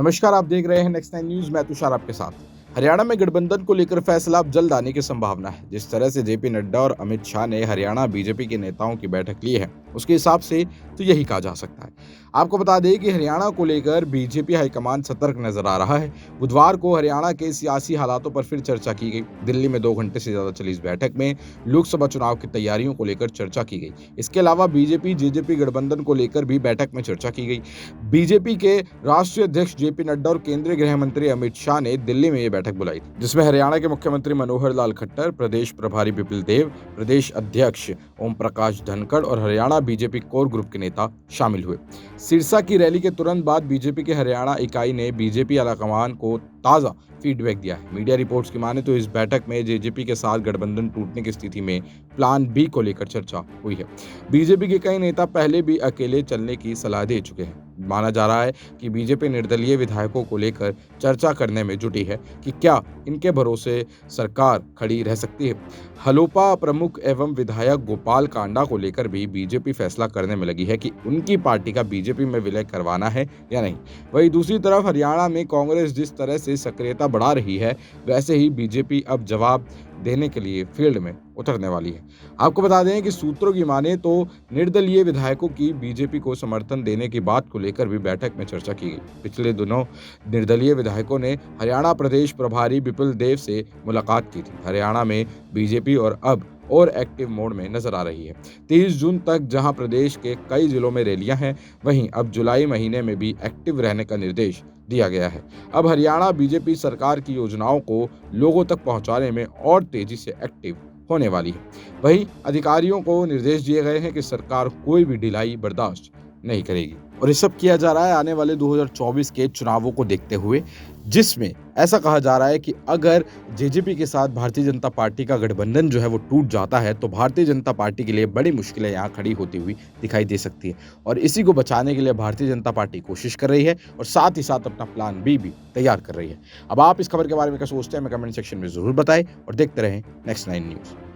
नमस्कार, आप देख रहे हैं नेक्स्ट 9 न्यूज। मैं तुषार आपके साथ। हरियाणा में गठबंधन को लेकर फैसला अब जल्द आने की संभावना है। जिस तरह से जेपी नड्डा और अमित शाह ने हरियाणा बीजेपी के नेताओं की बैठक ली है, उसके हिसाब से तो यही कहा जा सकता है। आपको बता दें कि हरियाणा को लेकर बीजेपी हाईकमान सतर्क नजर आ रहा है। बुधवार को हरियाणा के सियासी हालातों पर फिर चर्चा की गई। दिल्ली में 2 घंटे से ज्यादा चली इस बैठक में लोकसभा चुनाव की तैयारियों को लेकर चर्चा की गई। इसके अलावा बीजेपी जेजेपी गठबंधन को लेकर भी बैठक में चर्चा की गई। बीजेपी के राष्ट्रीय अध्यक्ष जेपी नड्डा और केंद्रीय गृह मंत्री अमित शाह ने दिल्ली में ये बैठक बुलाई, जिसमें हरियाणा के मुख्यमंत्री मनोहर लाल खट्टर, प्रदेश प्रभारी विपिन देव, प्रदेश अध्यक्ष ओम प्रकाश धनखड़ और हरियाणा बीजेपी कोर ग्रुप के नेता शामिल हुए। सिरसा की रैली के तुरंत बाद बीजेपी के हरियाणा इकाई ने बीजेपी आलाकमान को ताजा फीडबैक दिया है। मीडिया रिपोर्ट्स की माने तो इस बैठक में जेजेपी के साथ गठबंधन टूटने की स्थिति में प्लान बी को लेकर चर्चा हुई है। बीजेपी के कई नेता पहले भी अकेले चलने की सलाह दे चुके हैं। माना जा रहा है कि बीजेपी निर्दलीय विधायकों को लेकर चर्चा करने में जुटी है कि क्या इनके भरोसे सरकार खड़ी रह सकती है। हलोपा प्रमुख एवं विधायक गोपाल कांडा को लेकर भी बीजेपी फैसला करने में लगी है कि उनकी पार्टी का बीजेपी में विलय करवाना है या नहीं। वहीं दूसरी तरफ हरियाणा में कांग्रेस जिस तरह से सक्रियता बढ़ा रही है, वैसे ही बीजेपी अब जवाब देने के लिए फील्ड में उतरने वाली है। आपको बता दें कि सूत्रों की माने तो निर्दलीय विधायकों की बीजेपी को समर्थन देने की बात को लेकर भी बैठक में चर्चा की गई। पिछले दिनों निर्दलीय विधायकों ने हरियाणा प्रदेश प्रभारी विपिन देव से मुलाकात की थी। हरियाणा में बीजेपी और एक्टिव मोड में नजर आ रही है। 30 जून तक जहां प्रदेश के कई जिलों में रैलियां हैं, वहीं अब जुलाई महीने में भी एक्टिव रहने का निर्देश दिया गया है। अब हरियाणा बीजेपी सरकार की योजनाओं को लोगों तक पहुंचाने में और तेजी से एक्टिव होने वाली है। वहीं अधिकारियों को निर्देश दिए गए हैं कि सरकार कोई भी ढिलाई बर्दाश्त नहीं करेगी। और ये सब किया जा रहा है आने वाले 2024 के चुनावों को देखते हुए, जिसमें ऐसा कहा जा रहा है कि अगर जेजेपी के साथ भारतीय जनता पार्टी का गठबंधन जो है वो टूट जाता है, तो भारतीय जनता पार्टी के लिए बड़ी मुश्किलें यहाँ खड़ी होती हुई दिखाई दे सकती है। और इसी को बचाने के लिए भारतीय जनता पार्टी कोशिश कर रही है और साथ ही साथ अपना प्लान बी भी तैयार कर रही है। अब आप इस खबर के बारे में क्या सोचते हैं, हमें कमेंट सेक्शन में जरूर बताएं और देखते रहें नेक्स्ट 9 न्यूज।